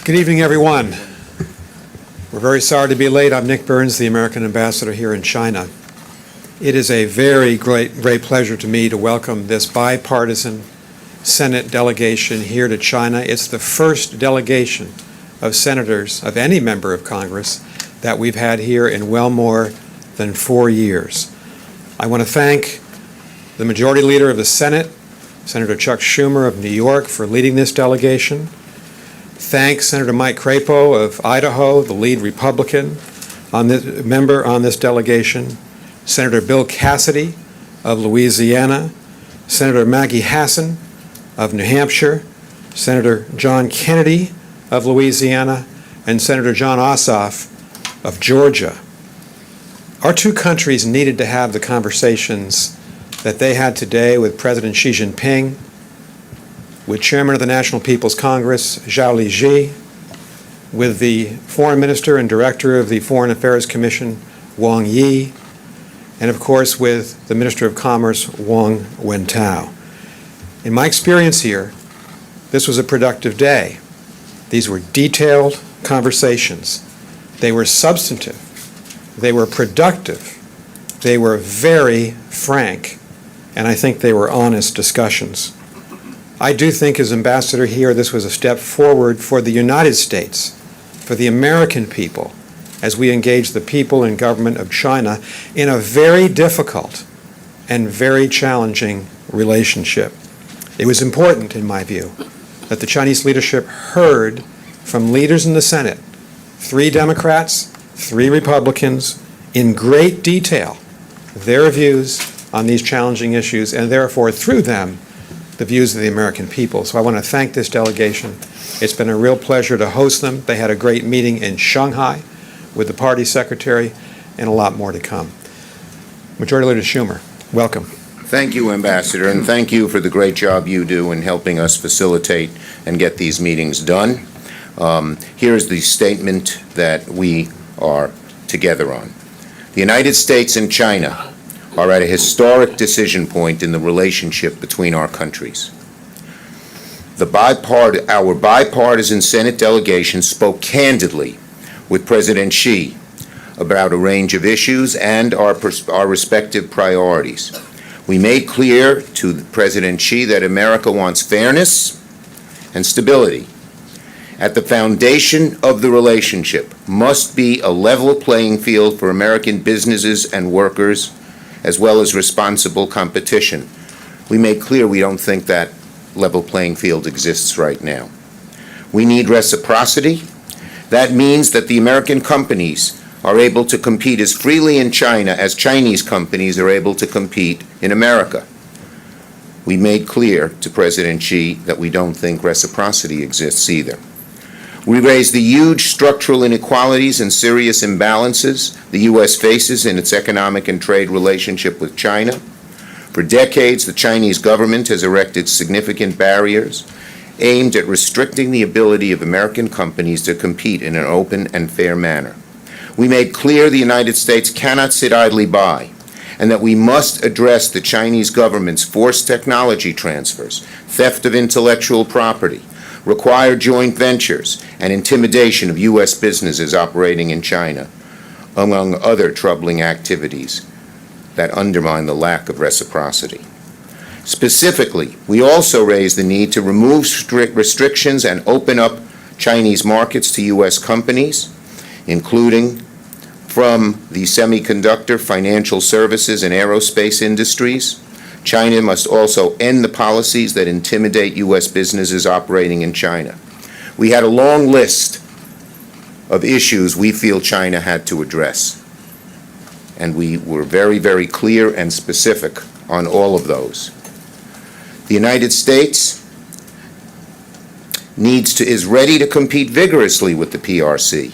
Good evening, everyone. We're very sorry to be late. I'm Nick Burns, the American ambassador here in China. It is a very great pleasure to me to welcome this bipartisan Senate delegation here to China. It's the first delegation of senators of any member of Congress that we've had here in well more than 4 years. I want to thank the Majority Leader of the Senate, Senator Chuck Schumer of New York, for leading this delegation. Thank Senator Mike Crapo of Idaho, the lead Republican member on this delegation, Senator Bill Cassidy of Louisiana, Senator Maggie Hassan of New Hampshire, Senator John Kennedy of Louisiana, and Senator John Ossoff of Georgia. Our two countries needed to have the conversations that they had today with President Xi Jinping, with Chairman of the National People's Congress, Zhao Leji, with the Foreign Minister and Director of the Foreign Affairs Commission, Wang Yi, and of course with the Minister of Commerce, Wang Wentao. In my experience here, this was a productive day. These were detailed conversations. They were substantive. They were productive. They were very frank, and I think they were honest discussions. I do think, as ambassador here, this was a step forward for the United States, for the American people, as we engage the people and government of China in a very difficult and very challenging relationship. It was important, in my view, that the Chinese leadership heard from leaders in the Senate, 3 Democrats, 3 Republicans, in great detail, their views on these challenging issues, and therefore, through them, the views of the American people. So I want to thank this delegation. It's been a real pleasure to host them. They had a great meeting in Shanghai with the party secretary, and a lot more to come. Majority Leader Schumer, welcome. Thank you, Ambassador, and thank you for the great job you do in helping us facilitate and get these meetings done. Here's the statement that we are together on. The United States and China are at a historic decision point in the relationship between our countries. Our bipartisan Senate delegation spoke candidly with President Xi about a range of issues and our respective priorities. We made clear to President Xi that America wants fairness and stability. At the foundation of the relationship must be a level playing field for American businesses and workers, as well as responsible competition. We made clear we don't think that level playing field exists right now. We need reciprocity. That means that the American companies are able to compete as freely in China as Chinese companies are able to compete in America. We made clear to President Xi that we don't think reciprocity exists either. We raised the huge structural inequalities and serious imbalances the U.S. faces in its economic and trade relationship with China. For decades, the Chinese government has erected significant barriers aimed at restricting the ability of American companies to compete in an open and fair manner. We made clear the United States cannot sit idly by, and that we must address the Chinese government's forced technology transfers, theft of intellectual property, required joint ventures, and intimidation of U.S. businesses operating in China, among other troubling activities that undermine the lack of reciprocity. Specifically, we also raised the need to remove strict restrictions and open up Chinese markets to U.S. companies, including from the semiconductor, financial services, and aerospace industries. China must also end the policies that intimidate U.S. businesses operating in China. We had a long list of issues we feel China had to address, and we were very, very clear and specific on all of those. The United States is ready to compete vigorously with the PRC,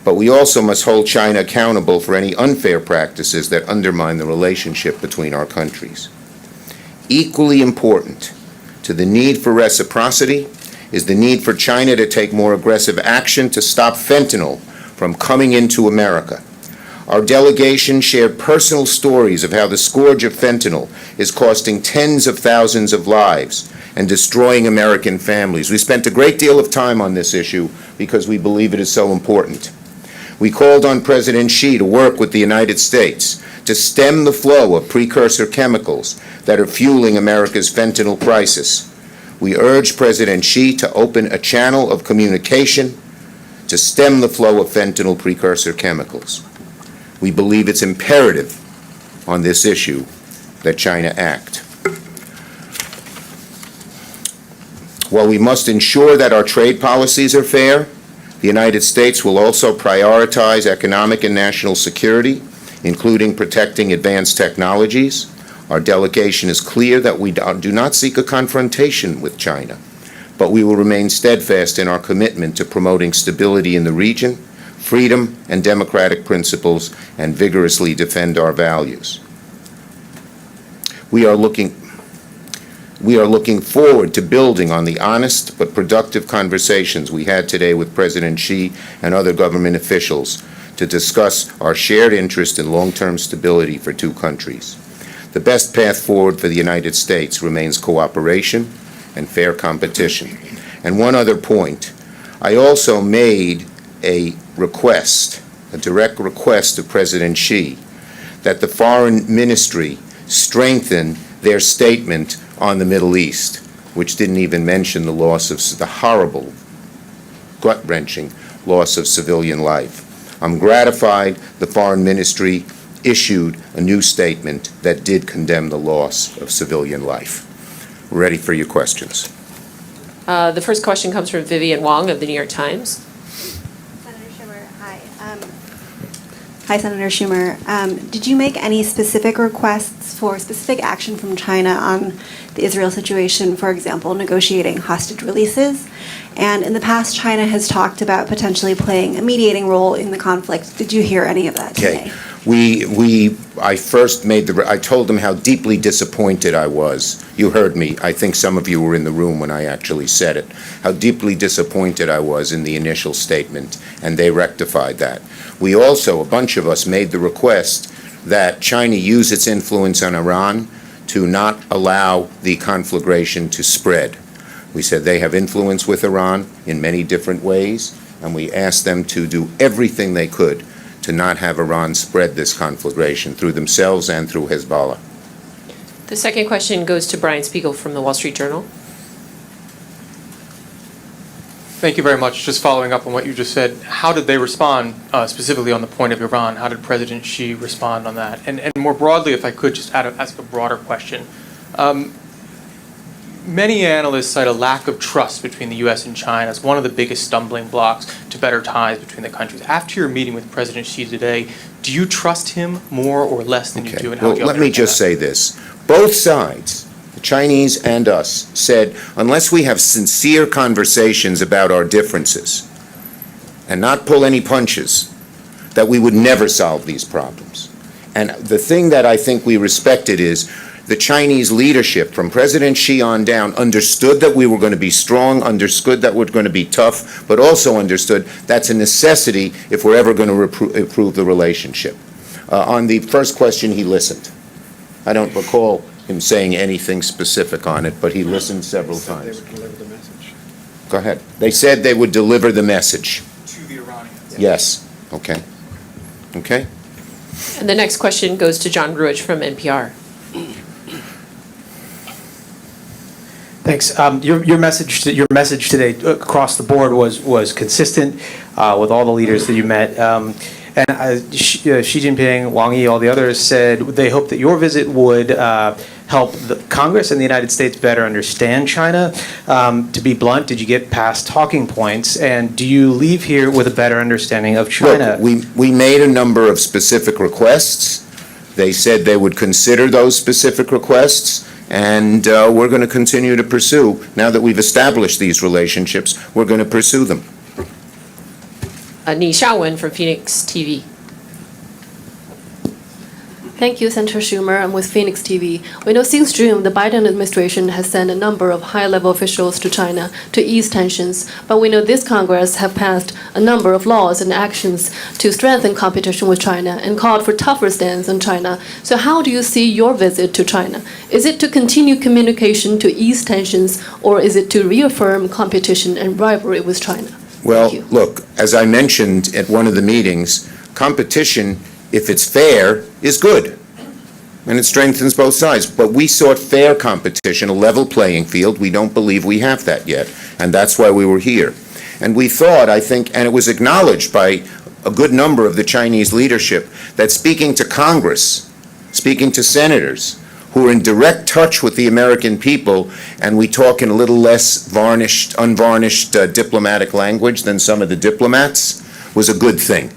but we also must hold China accountable for any unfair practices that undermine the relationship between our countries. Equally important to the need for reciprocity is the need for China to take more aggressive action to stop fentanyl from coming into America. Our delegation shared personal stories of how the scourge of fentanyl is costing tens of thousands of lives and destroying American families. We spent a great deal of time on this issue because we believe it is so important. We called on President Xi to work with the United States to stem the flow of precursor chemicals that are fueling America's fentanyl crisis. We urged President Xi to open a channel of communication to stem the flow of fentanyl precursor chemicals. We believe it's imperative on this issue that China act. While we must ensure that our trade policies are fair, the United States will also prioritize economic and national security, including protecting advanced technologies. Our delegation is clear that we do not seek a confrontation with China, but we will remain steadfast in our commitment to promoting stability in the region, freedom and democratic principles, and vigorously defend our values. We are looking forward to building on the honest but productive conversations we had today with President Xi and other government officials to discuss our shared interest in long-term stability for two countries. The best path forward for the United States remains cooperation and fair competition. And one other point, I also made a request, a direct request to President Xi, that the Foreign Ministry strengthen their statement on the Middle East, which didn't even mention the loss of the horrible, gut-wrenching loss of civilian life. I'm gratified the Foreign Ministry issued a new statement that did condemn the loss of civilian life. We're ready for your questions. The first question comes from Vivian Wong of the New York Times. Senator Schumer, hi. Hi, Senator Schumer. Did you make any specific requests for specific action from China on the Israel situation, for example, negotiating hostage releases? And in the past, China has talked about potentially playing a mediating role in the conflict. Did you hear any of that today? I told them how deeply disappointed I was. You heard me. I think some of you were in the room when I actually said it. How deeply disappointed I was in the initial statement, and they rectified that. We also, a bunch of us, made the request that China use its influence on Iran to not allow the conflagration to spread. We said they have influence with Iran in many different ways, and we asked them to do everything they could to not have Iran spread this conflagration through themselves and through Hezbollah. The second question goes to Brian Spiegel from the Wall Street Journal. Thank you very much. Just following up on what you just said, how did they respond specifically on the point of Iran? How did President Xi respond on that? And more broadly, if I could just ask a broader question. Many analysts cite a lack of trust between the U.S. and China as one of the biggest stumbling blocks to better ties between the countries. After your meeting with President Xi today, do you trust him more or less than you do? And how well, let me just say this. Both sides, the Chinese and us, said unless we have sincere conversations about our differences and not pull any punches, that we would never solve these problems. And the thing that I think we respected is the Chinese leadership, from President Xi on down, understood that we were going to be strong, understood that we're going to be tough, but also understood that's a necessity if we're ever going to improve the relationship. On the first question, he listened. I don't recall him saying anything specific on it, but he listened several times. They would deliver the message. Go ahead. They said they would deliver the message. To the Iranians. Yes. Okay. Okay. And the next question goes to John Gruich from NPR. Thanks. Your message today across the board was consistent with all the leaders that you met. And Xi Jinping, Wang Yi, all the others said they hope that your visit would help the Congress and the United States better understand China. To be blunt, did you get past talking points? And do you leave here with a better understanding of China? Look, we made a number of specific requests. They said they would consider those specific requests. And we're going to continue to pursue. Now that we've established these relationships, we're going to pursue them. Ni Xiaowen from Phoenix TV. Thank you, Senator Schumer. I'm with Phoenix TV. We know since June, the Biden administration has sent a number of high-level officials to China to ease tensions. But we know this Congress have passed a number of laws and actions to strengthen competition with China and called for tougher stance on China. So how do you see your visit to China? Is it to continue communication to ease tensions, or is it to reaffirm competition and rivalry with China? Well, Thank you. look, as I mentioned at one of the meetings, competition, if it's fair, is good, and it strengthens both sides. But we sought fair competition, a level playing field. We don't believe we have that yet, and that's why we were here. And we thought, I think, and it was acknowledged by a good number of the Chinese leadership, that speaking to Congress, speaking to senators who are in direct touch with the American people, and we talk in a little less unvarnished diplomatic language than some of the diplomats, was a good thing.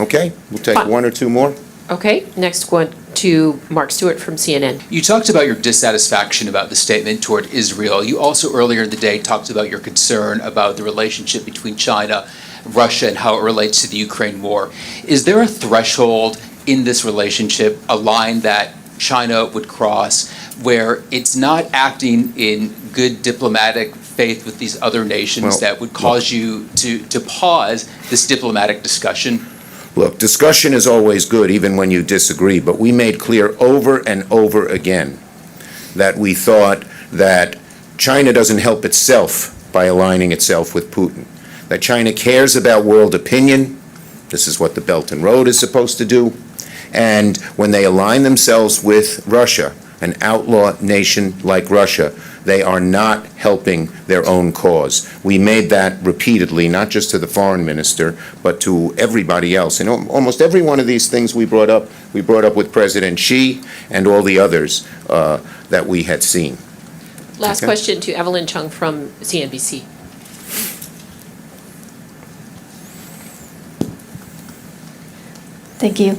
Okay, we'll take one or two more. Okay, next one to Mark Stewart from CNN. You talked about your dissatisfaction about the statement toward Israel. You also earlier in the day talked about your concern about the relationship between China, Russia, and how it relates to the Ukraine war. Is there a threshold in this relationship, a line that China would cross, where it's not acting in good diplomatic faith with these other nations that would cause you to pause this diplomatic discussion? Look, discussion is always good, even when you disagree, but we made clear over and over again that we thought that China doesn't help itself by aligning itself with Putin, that China cares about world opinion. This is what the Belt and Road is supposed to do. And when they align themselves with Russia, an outlaw nation like Russia, they are not helping their own cause. We made that repeatedly, not just to the foreign minister, but to everybody else. And almost every one of these things we brought up with President Xi and all the others that we had seen. Last question to Evelyn Chung from CNBC. Thank you.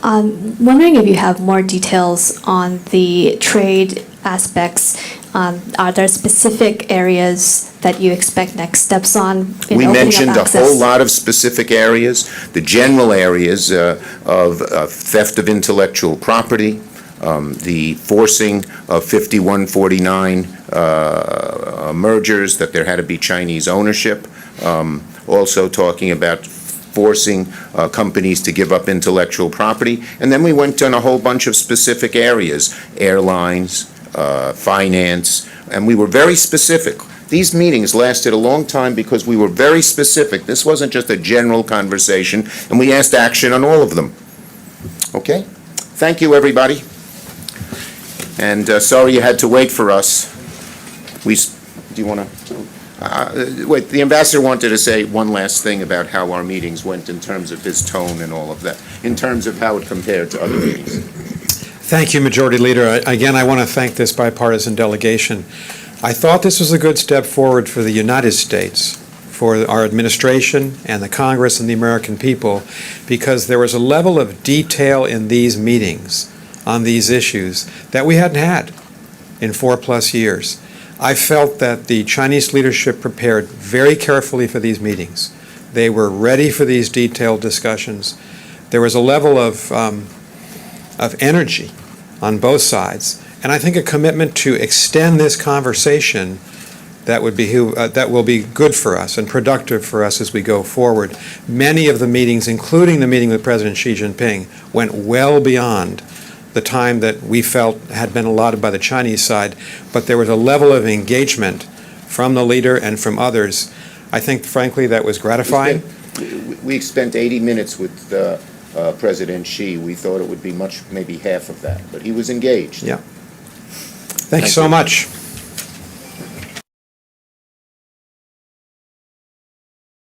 Wondering if you have more details on the trade aspects. Are there specific areas that you expect next steps on in We opening up mentioned a access? whole lot of specific areas, the general areas of theft of intellectual property, the forcing of 5149 mergers, that there had to be Chinese ownership, also talking about forcing companies to give up intellectual property. And then we went on a whole bunch of specific areas, airlines, finance, and we were very specific. These meetings lasted a long time because we were very specific. This wasn't just a general conversation, and we asked action on all of them. Okay? Thank you, everybody. And sorry you had to wait for us. Do you want to? Wait, the ambassador wanted to say one last thing about how our meetings went in terms of his tone and all of that, in terms of how it compared to other meetings. Thank you, Majority Leader. Again, I want to thank this bipartisan delegation. I thought this was a good step forward for the United States, for our administration and the Congress and the American people, because there was a level of detail in these meetings on these issues that we hadn't had in 4+ years. I felt that the Chinese leadership prepared very carefully for these meetings. They were ready for these detailed discussions. There was a level of energy on both sides, and I think a commitment to extend this conversation that will be good for us and productive for us as we go forward. Many of the meetings, including the meeting with President Xi Jinping, went well beyond the time that we felt had been allotted by the Chinese side, but there was a level of engagement from the leader and from others. I think, frankly, that was gratifying. We spent 80 minutes with President Xi. We thought it would be maybe half of that, but he was engaged. Yeah. Thank you so much.